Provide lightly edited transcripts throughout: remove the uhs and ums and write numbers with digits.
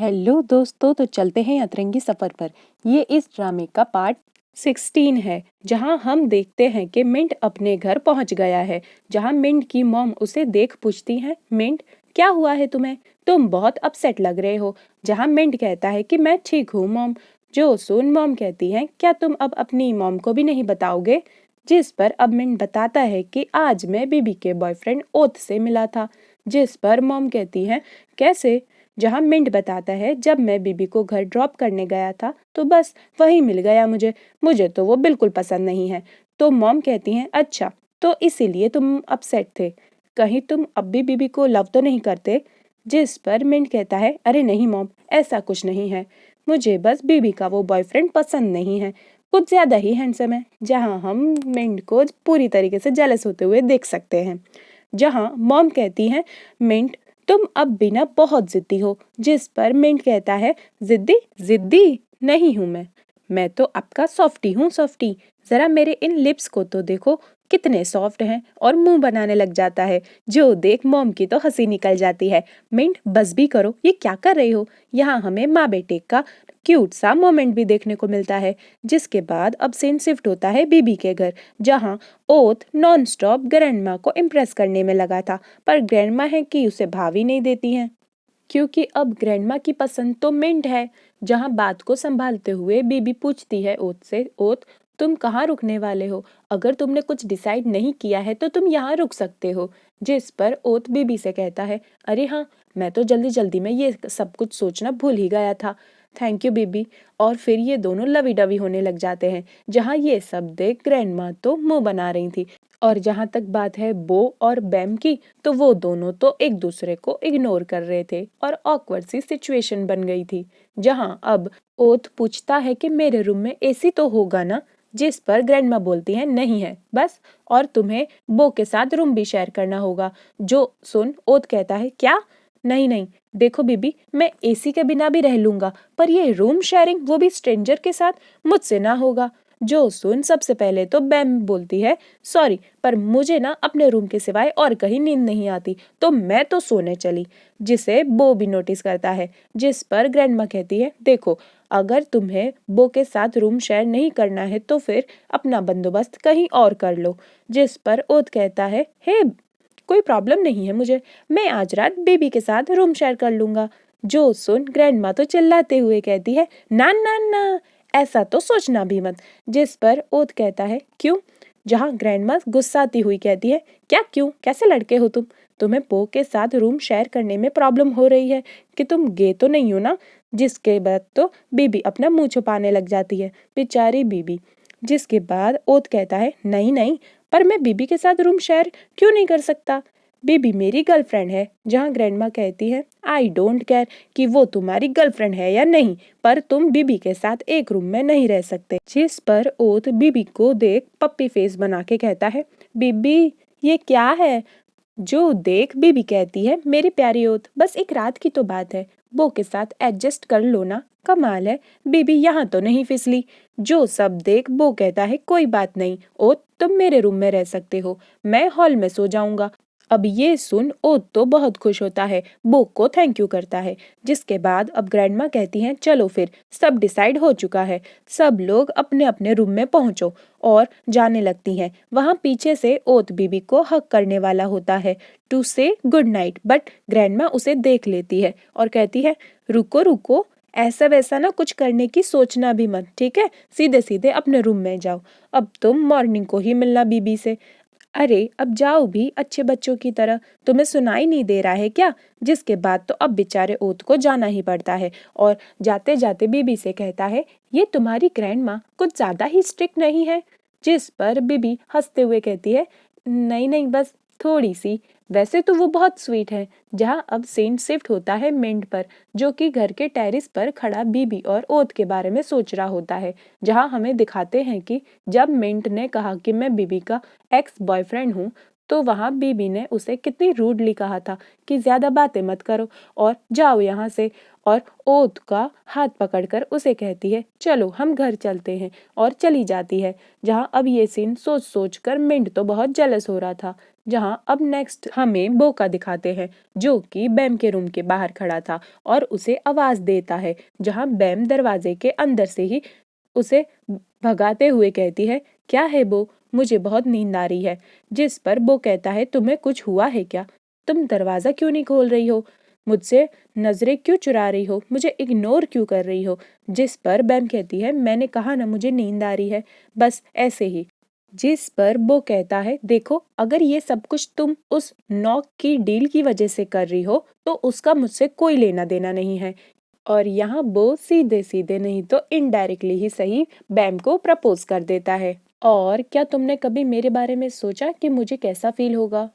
Hello दोस्तों, तो चलते हैं अतरंगी सफर पर। ये इस ड्रामे का पार्ट 16 है, जहां हम देखते हैं कि मिंट अपने घर पहुंच गया है। जहां मिंट की मॉम उसे देख पूछती है, मिंट क्या हुआ है तुम्हें? तुम बहुत अपसेट लग रहे हो। जहां मिंट कहता है कि मैं ठीक हूँ मॉम। जो सुन मॉम कहती है, क्या तुम अब अपनी मॉम को भी नहीं बताओगे? जिस पर अब मिंट बताता है कि आज मैं बीबी के बॉयफ्रेंड ओत से मिला था। जिस पर मॉम कहती है, कैसे? जहां मिंट बताता है, जब मैं बीबी को घर ड्रॉप करने गया था तो बस वही मिल गया मुझे। मुझे तो वो बिल्कुल पसंद नहीं है। तो मॉम कहती हैं, अच्छा तो इसीलिए तुम अपसेट थे। कहीं तुम अब भी बीबी को लव तो नहीं करते? जिस पर मिंट कहता है, अरे नहीं मॉम, ऐसा कुछ नहीं है। मुझे बस बीबी का वो बॉयफ्रेंड पसंद नहीं है, कुछ ज्यादा ही हैंडसम है। जहां हम मिंट को पूरी तरीके से जेलस होते हुए देख सकते हैं। जहां मॉम कहती है, मिंट तुम अब भी ना बहुत जिद्दी हो। जिस पर मिंट कहता है, जिद्दी जिद्दी नहीं हूं मैं तो आपका सॉफ्टी हूँ, सॉफ्टी। जरा मेरे इन लिप्स को तो देखो, कितने सॉफ्ट हैं। और मुंह बनाने लग जाता है। जो देख मॉम की तो हंसी निकल जाती है। मिंट बस भी करो, ये क्या कर रही हो? यहाँ हमें माँ बेटे का क्यूट सा मोमेंट भी देखने को मिलता है। जिसके बाद अब सीन शिफ्ट होता है बीबी के घर, जहाँ ओथ नॉन स्टॉप ग्रैंडमा को इम्प्रेस करने में लगा था। पर ग्रैंडमा है कि उसे भाव ही नहीं देती हैं, क्योंकि अब ग्रैंडमा की पसंद तो मिंट है। जहां बात को संभालते हुए बीबी पूछती है ओथ से, ओथ तुम कहाँ रुकने वाले हो? अगर तुमने कुछ डिसाइड नहीं किया है तो तुम यहाँ रुक सकते हो। जिस पर ओथ बीबी से कहता है, अरे हाँ, मैं तो जल्दी जल्दी में ये सब कुछ सोचना भूल ही गया था। थैंक यू बीबी। और फिर ये दोनों लवी डवी होने लग जाते हैं। जहाँ ये सब देख ग्रैंडमा तो मुंह बना रही थी। और जहां तक बात है बो और बैम की, तो वो दोनों तो एक दूसरे को इग्नोर कर रहे थे और ऑकवर्ड सी सिचुएशन बन गई थी। जहां अब ओथ पूछता है कि मेरे रूम में एसी तो होगा ना? जिस पर ग्रैंडमा बोलती है, नहीं है बस, और तुम्हें बो के साथ रूम भी शेयर करना होगा। जो सुन ओथ कहता है, क्या? नहीं नहीं, देखो बीबी, मैं एसी के बिना भी रह लूंगा, पर ये रूम शेयरिंग, वो भी स्ट्रेंजर के साथ, मुझसे ना होगा। जो सुन सबसे पहले तो बैम बोलती है, सॉरी पर मुझे ना अपने रूम के सिवाय और कहीं नींद नहीं आती, तो मैं तो सोने चली। जिसे बो भी नोटिस करता है। जिस पर ग्रैंडमा कहती है, देखो अगर तुम्हें बो के साथ रूम शेयर नहीं करना है तो फिर अपना बंदोबस्त कहीं और कर लो। जिस पर ओथ कहता है, हे कोई प्रॉब्लम नहीं है मुझे, मैं आज रात बेबी के साथ रूम शेयर कर लूंगा। जो सुन ग्रैंडमा तो चिल्लाते हुए कहती है, ना ना ना, ऐसा तो सोचना भी मत। जिस पर ओथ कहता है, क्यों? जहां ग्रैंडमा गुस्साती हुई कहती है, क्या क्यों, कैसे लड़के हो तुम? तुम्हें बो के साथ रूम शेयर करने में प्रॉब्लम हो रही है कि तुम गे तो नहीं हो ना? जिसके बाद तो बीबी अपना मुंह छुपाने लग जाती है, बेचारी बीबी। जिसके बाद ओथ कहता है, नहीं नहीं, पर मैं बीबी के साथ रूम शेयर क्यों नहीं कर सकता? बेबी मेरी गर्लफ्रेंड है। जहाँ ग्रैंडमा कहती है, आई डोंट केयर कि वो तुम्हारी गर्लफ्रेंड है या नहीं, पर तुम बीबी के साथ एक रूम में नहीं रह सकते। जिस पर ओथ बीबी को देख पप्पी फेस बना के कहता है, बीबी ये क्या है? जो देख बीबी कहती है, मेरी प्यारी ओथ, बस एक रात की तो बात है, बो के साथ एडजस्ट कर लो ना। कमाल है, बीबी यहाँ तो नहीं फिसली। जो सब देख बो कहता है, कोई बात नहीं ओथ, तुम मेरे रूम में रह सकते हो, मैं हॉल में सो जाऊंगा। अब ये सुन ओथ तो बहुत खुश होता है, बो को थैंक यू करता है। जिसके बाद अब ग्रैंडमा कहती हैं, चलो फिर सब डिसाइड हो चुका है, सब लोग अपने अपने रूम में पहुंचो। और जाने लगती हैं। वहां पीछे से ओथ बीबी को हक करने वाला होता है टू से गुड नाइट, बट ग्रैंडमा उसे देख लेती है और कहती है, रुको रुको, ऐसा वैसा ना कुछ करने की सोचना भी मत, ठीक है? सीधे सीधे अपने रूम में जाओ, अब तुम मॉर्निंग को ही मिलना बीबी से। अरे अब जाओ भी अच्छे बच्चों की तरह, तुम्हें सुनाई नहीं दे रहा है क्या? जिसके बाद तो अब बेचारे ओथ को जाना ही पड़ता है और जाते जाते बीबी से कहता है, ये तुम्हारी ग्रैंडमा कुछ ज्यादा ही स्ट्रिक्ट नहीं है? जिस पर बीबी हंसते हुए कहती है, नहीं नहीं, बस थोड़ी सी, वैसे तो वो बहुत स्वीट है। जहाँ अब सीन शिफ्ट होता है मिंट पर, जो कि घर के टेरिस पर खड़ा बीबी और ओथ के बारे में सोच रहा होता है। जहाँ हमें दिखाते हैं कि जब मिंट ने कहा कि मैं बीबी का एक्स बॉयफ्रेंड हूँ, तो वहाँ बीबी ने उसे कितनी रूडली कहा था कि ज्यादा बातें मत करो और जाओ यहाँ से, और ओत का हाथ पकड़कर उसे कहती है चलो हम घर चलते हैं, और चली जाती है। जहाँ अब ये सीन सोच सोच कर मिंट तो बहुत जेलस हो रहा था। जहाँ अब नेक्स्ट हमें बो का दिखाते हैं जो कि बैम के रूम के बाहर खड़ा था और उसे आवाज देता है, जहाँ बैम दरवाजे के अंदर से ही उसे भगाते हुए कहती है क्या है बो, मुझे बहुत नींद आ रही है। जिस पर बो कहता है तुम्हें कुछ हुआ है क्या, तुम दरवाजा क्यों नहीं खोल रही हो, मुझसे नजरें क्यों चुरा रही हो, मुझे इग्नोर क्यों कर रही हो। जिस पर बैम कहती है मैंने कहा ना मुझे नींद आ रही है, बस ऐसे ही। जिस पर वो कहता है देखो अगर ये सब कुछ तुम उस नॉक की डील की वजह से कर रही हो तो उसका मुझसे कोई लेना देना नहीं है। और यहाँ वो सीधे सीधे नहीं तो इनडायरेक्टली ही सही बैम को प्रपोज कर देता है। और क्या तुमने कभी मेरे बारे में सोचा कि मुझे कैसा फील होगा,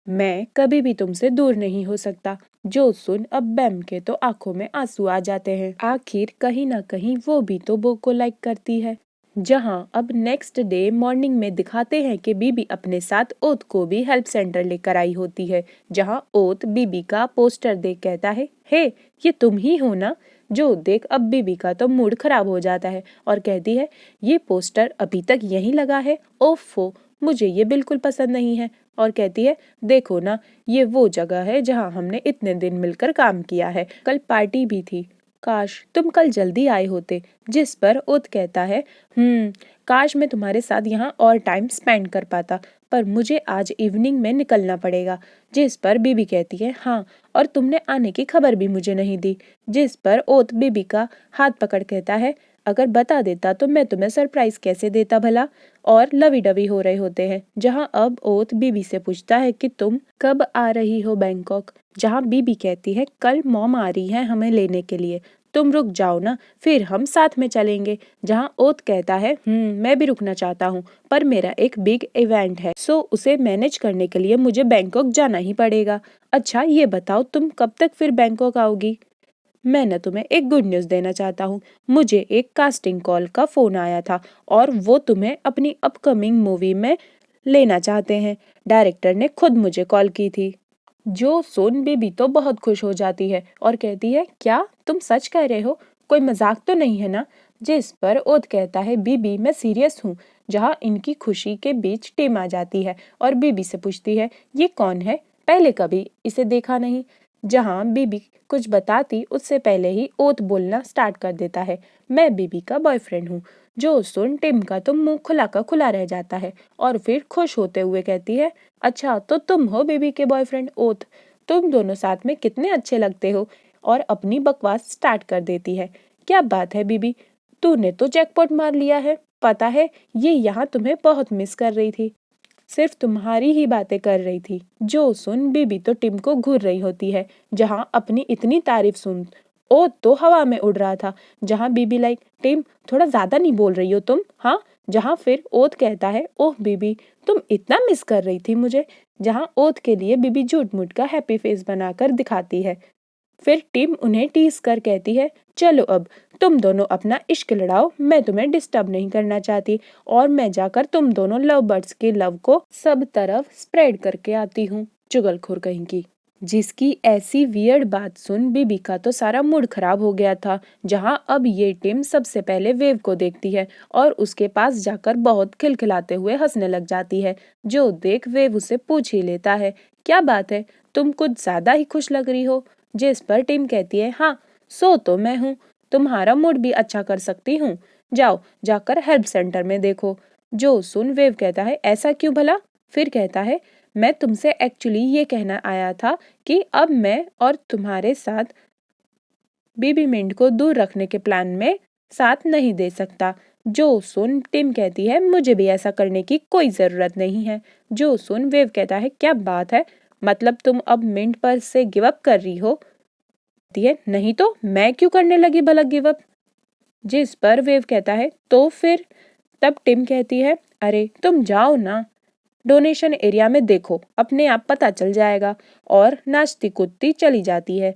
मैं कभी भी तुमसे दूर नहीं हो सकता। जो सुन अब बैम के तो आंखों में आंसू आ जाते हैं, आखिर कहीं ना कहीं वो भी तो बो को लाइक करती है। जहां अब नेक्स्ट डे मॉर्निंग में दिखाते हैं कि बीबी अपने साथ ओत को भी हेल्प सेंटर लेकर आई होती है। जहां ओत बीबी का पोस्टर देख कहता है हे ये तुम ही हो ना। जो देख अब बीबी का तो मूड खराब हो जाता है और कहती है ये पोस्टर अभी तक यहीं लगा है, ओफो मुझे ये बिल्कुल पसंद नहीं है। और कहती है देखो ना ये वो जगह है जहां हमने इतने दिन मिलकर काम किया है, कल पार्टी भी थी, काश तुम कल जल्दी आए होते। जिस पर उत कहता है काश मैं तुम्हारे साथ यहाँ और टाइम स्पेंड कर पाता, पर मुझे आज इवनिंग में निकलना पड़ेगा। जिस पर बीबी कहती है हाँ, और तुमने आने की खबर भी मुझे नहीं दी। जिस पर ओत बीबी का हाथ पकड़ कहता है अगर बता देता तो मैं तुम्हें सरप्राइज कैसे देता भला। और लवी डवी हो रहे होते हैं। जहां अब ओत बीबी से पूछता है कि तुम कब आ रही हो बैंकॉक। जहां बीबी कहती है कल मॉम आ रही है हमें लेने के लिए, तुम रुक जाओ ना फिर हम साथ में चलेंगे। जहां ओत कहता है मैं भी रुकना चाहता हूँ पर मेरा एक बिग इवेंट है, सो उसे मैनेज करने के लिए मुझे बैंकॉक जाना ही पड़ेगा। अच्छा ये बताओ तुम कब तक फिर बैंकॉक आओगी। मैं न तुम्हें एक गुड न्यूज़ देना चाहता हूँ, मुझे एक कास्टिंग कॉल का फोन आया था और वो तुम्हें अपनी अपकमिंग मूवी में लेना चाहते हैं, डायरेक्टर ने खुद मुझे कॉल की थी। जो सुन बेबी तो बहुत खुश हो जाती है और कहती है क्या तुम सच कह रहे हो, कोई मजाक तो नहीं है ना। जिस पर ओद कहता है बीबी मैं सीरियस हूँ। जहाँ इनकी खुशी के बीच टिम आ जाती है और बीबी से पूछती है ये कौन है, पहले कभी इसे देखा नहीं। जहाँ बीबी कुछ बताती उससे पहले ही ओत बोलना स्टार्ट कर देता है मैं बीबी का बॉयफ्रेंड हूँ। जो सुन टिम का तो मुंह खुला का खुला रह जाता है और फिर खुश होते हुए कहती है अच्छा तो तुम हो बेबी के बॉयफ्रेंड ओत, तुम दोनों साथ में कितने अच्छे लगते हो। और अपनी बकवास स्टार्ट कर देती है क्या बात है बीबी, तूने तो जैकपॉट मार लिया है, पता है ये यहाँ तुम्हें बहुत मिस कर रही थी, सिर्फ तुम्हारी ही बातें कर रही थी। जो सुन बीबी तो टिम को घूर रही होती है। जहाँ अपनी इतनी तारीफ सुन ओ तो हवा में उड़ रहा था। जहाँ बीबी लाइक टिम थोड़ा ज्यादा नहीं बोल रही हो तुम, हाँ। जहाँ फिर ओत कहता है ओह बीबी तुम इतना मिस कर रही थी मुझे। जहाँ ओत के लिए बीबी झूठ मूठ का हैप्पी फेस बनाकर दिखाती है। फिर टिम उन्हें टीस कर कहती है चलो अब तुम दोनों अपना इश्क लड़ाओ, मैं तुम्हें डिस्टर्ब नहीं करना चाहती और मैं जाकर तुम दोनों लव बर्ड्स के लव को सब तरफ स्प्रेड करके आती हूँ, चुगलखोर कहीं की। जिसकी ऐसी वियर्ड बात सुन बीबी का तो सारा मूड खराब हो गया था। जहां अब ये टिम सबसे पहले वेव को देखती है और उसके पास जाकर बहुत खिलखिलाते हुए हंसने लग जाती है। जो देख वेव उसे पूछ ही लेता है क्या बात है, तुम कुछ ज्यादा ही खुश लग रही हो। जिस पर टिम कहती है हाँ सो तो मैं हूँ, तुम्हारा मूड भी अच्छा कर सकती हूँ, जाओ जाकर हेल्प सेंटर में देखो। जो सुन वेव कहता है ऐसा क्यों भला। फिर कहता है मैं तुमसे एक्चुअली ये कहना आया था कि अब मैं और तुम्हारे साथ बेबी मिंट को दूर रखने के प्लान में साथ नहीं दे सकता। जो सुन टिम कहती है मुझे भी ऐसा करने की कोई जरूरत नहीं है। जो सुन वेव कहता है क्या बात है, मतलब तुम अब मिंट पर से गिव अप कर रही हो। नहीं तो मैं क्यों करने लगी भला गिव अप। जिस पर वेव कहता है तो फिर। तब टिम कहती है अरे तुम जाओ ना, डोनेशन एरिया में देखो अपने आप पता चल जाएगा, और नाचती कूदती चली जाती है।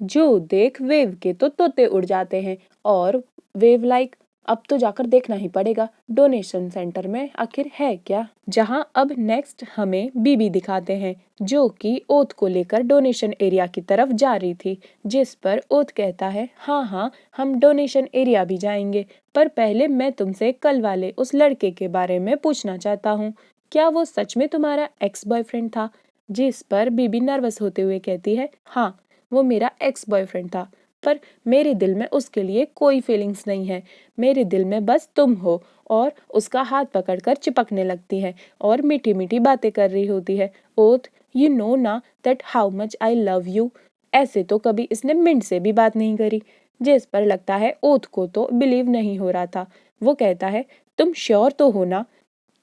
जो देख वेव के तो तोते उड़ जाते हैं और वेव लाइक अब तो जाकर देखना ही पड़ेगा डोनेशन सेंटर में आखिर है क्या। जहां अब नेक्स्ट हमें बीबी दिखाते हैं जो कि ओथ को लेकर डोनेशन एरिया की तरफ जा रही थी, जिस पर ओथ कहता है हाँ हाँ हम डोनेशन एरिया भी जाएंगे, पर पहले मैं तुमसे कल वाले उस लड़के के बारे में पूछना चाहता हूँ, क्या वो सच में तुम्हारा एक्स बॉयफ्रेंड था। जिस पर बीबी नर्वस होते हुए कहती है हाँ वो मेरा एक्स बॉयफ्रेंड था, पर मेरे दिल में उसके लिए कोई फीलिंग्स नहीं है, मेरे दिल में बस तुम हो। और उसका हाथ पकड़कर चिपकने लगती है और मीठी मीठी बातें कर रही होती है। ओथ यू नो ना that how much I love you. ऐसे तो कभी इसने मिंट से भी बात नहीं करी। जिस पर लगता है ओथ को तो बिलीव नहीं हो रहा था। वो कहता है तुम श्योर तो हो ना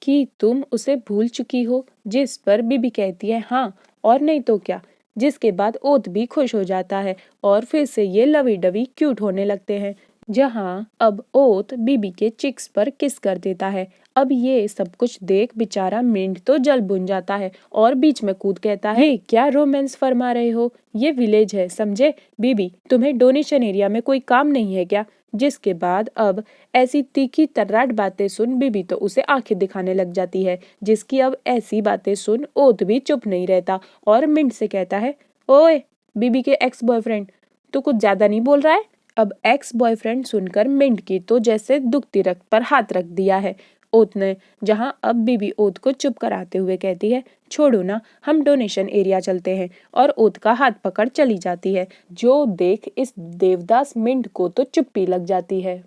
कि तुम उसे भूल चुकी हो। जिस पर बीबी कहती है हाँ और नहीं तो क्या। जिसके बाद ओथ भी खुश हो जाता है और फिर से ये लवी डवी क्यूट होने लगते हैं। जहां अब ओथ बीबी के चिक्स पर किस कर देता है। अब ये सब कुछ देख बेचारा मिंट तो जल बुन जाता है और बीच में कूद कहता है ये क्या रोमांस फरमा रहे हो, ये विलेज है समझे। बीबी तुम्हें डोनेशन एरिया में कोई काम नहीं है क्या। जिसके बाद अब ऐसी तीखी तर्राट बातें सुन बीबी तो उसे आंखें दिखाने लग जाती है, जिसकी अब ऐसी बातें सुन ओथ भी चुप नहीं रहता और मिंट से कहता है ओए बीबी के एक्स बॉयफ्रेंड तू कुछ ज्यादा नहीं बोल रहा है। अब एक्स बॉयफ्रेंड सुनकर मिंट की तो जैसे दुखती रक्त पर हाथ रख दिया है ओथ ने। जहां अब बीबी ओथ को चुप कराते हुए कहती है छोड़ो ना हम डोनेशन एरिया चलते हैं, और ओथ का हाथ पकड़ चली जाती है। जो देख इस देवदास मिंट को तो चुप्पी लग जाती है।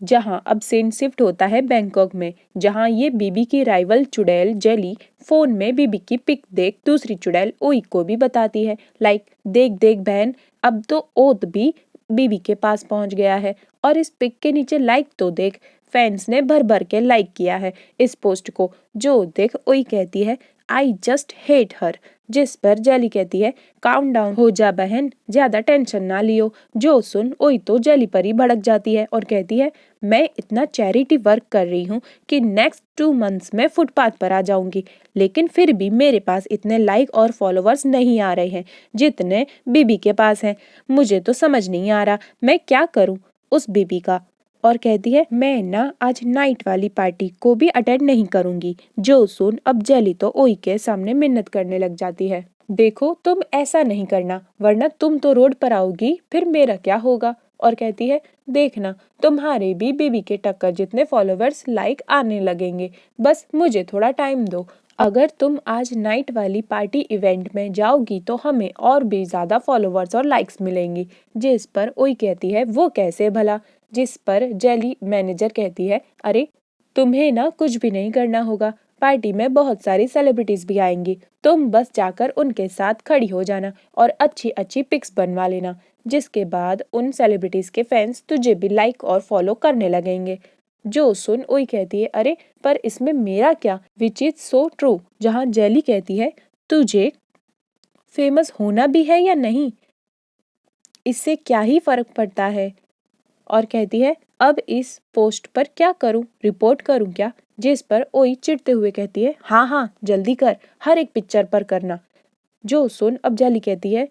जहां अब सीन शिफ्ट होता है बैंकॉक में, जहां ये बीबी की राइवल चुड़ैल जेली फोन में बीबी की पिक देख दूसरी चुड़ैल ओई को भी बताती है लाइक देख देख बहन अब तो ओथ भी बीबी के पास पहुंच गया है, और इस पिक के नीचे लाइक तो देख फैंस ने भर भर के लाइक किया है इस पोस्ट को। जो देख ओई कहती है आई जस्ट हेट हर। जिस पर जेली कहती है काउंट डाउन हो जा बहन ज्यादा टेंशन ना लियो। जो सुन ओई तो जेली पर ही भड़क जाती है और कहती है मैं इतना चैरिटी वर्क कर रही हूँ कि नेक्स्ट 2 मंथ्स में फुटपाथ पर आ जाऊंगी, लेकिन फिर भी मेरे पास इतने लाइक और फॉलोवर्स नहीं आ रहे हैं जितने बीबी के पास हैं। मुझे तो समझ नहीं आ रहा मैं क्या करूँ उस बीबी का। और कहती है मैं ना आज नाइट वाली पार्टी को भी अटेंड नहीं करूंगी। जो सुन अब जेली तो ओई के सामने मिन्नत करने लग जाती है देखो तुम ऐसा नहीं करना वरना तुम तो रोड पर आओगी फिर मेरा क्या होगा। और कहती है देखना तुम्हारे भी बीबी के टक्कर जितने फॉलोवर्स लाइक आने लगेंगे, बस मुझे थोड़ा टाइम दो। अगर तुम आज नाइट वाली पार्टी इवेंट में जाओगी तो हमें और भी ज्यादा फॉलोवर्स और लाइक्स मिलेंगी। जिस पर ओई कहती है वो कैसे भला। जिस पर जेली मैनेजर कहती है अरे तुम्हें ना कुछ भी नहीं करना होगा, पार्टी में बहुत सारी सेलिब्रिटीज भी आएंगी, तुम बस जाकर उनके साथ खड़ी हो जाना और अच्छी अच्छी पिक्स बनवा लेना। जिसके बाद उन सेलिब्रिटीज के फैंस तुझे भी लाइक और फॉलो करने लगेंगे। जो सुन ओई कहती है अरे पर इसमें मेरा क्या, विच इज सो ट्रू। जहां जेली कहती है तुझे फेमस होना भी है या नहीं इससे क्या ही फर्क पड़ता है। और कहती है अब इस पोस्ट पर क्या करूं, रिपोर्ट करूं क्या। जिस पर ओई चिढ़ते हुए कहती है हाँ हाँ जल्दी कर हर एक पिक्चर पर करना। जो सुन अब जेली कहती है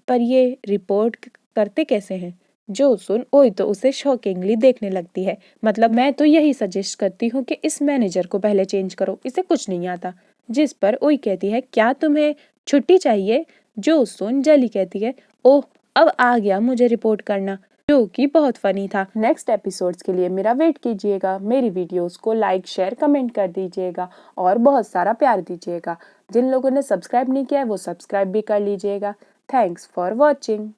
पर ये रिपोर्ट करते कैसे हैं। जो सुन ओई तो उसे शॉकिंगली देखने लगती है, मतलब मैं तो यही सजेस्ट करती हूँ कि इस मैनेजर को पहले चेंज करो इसे कुछ नहीं आता। जिस पर ओई कहती है क्या तुम्हें छुट्टी चाहिए। जो सुन जेली कहती है ओह अब आ गया मुझे रिपोर्ट करना, जो कि बहुत फनी था। नेक्स्ट एपिसोड्स के लिए मेरा वेट कीजिएगा, मेरी वीडियोस को लाइक शेयर कमेंट कर दीजिएगा और बहुत सारा प्यार दीजिएगा। जिन लोगों ने सब्सक्राइब नहीं किया है वो सब्सक्राइब भी कर लीजिएगा। Thanks for watching.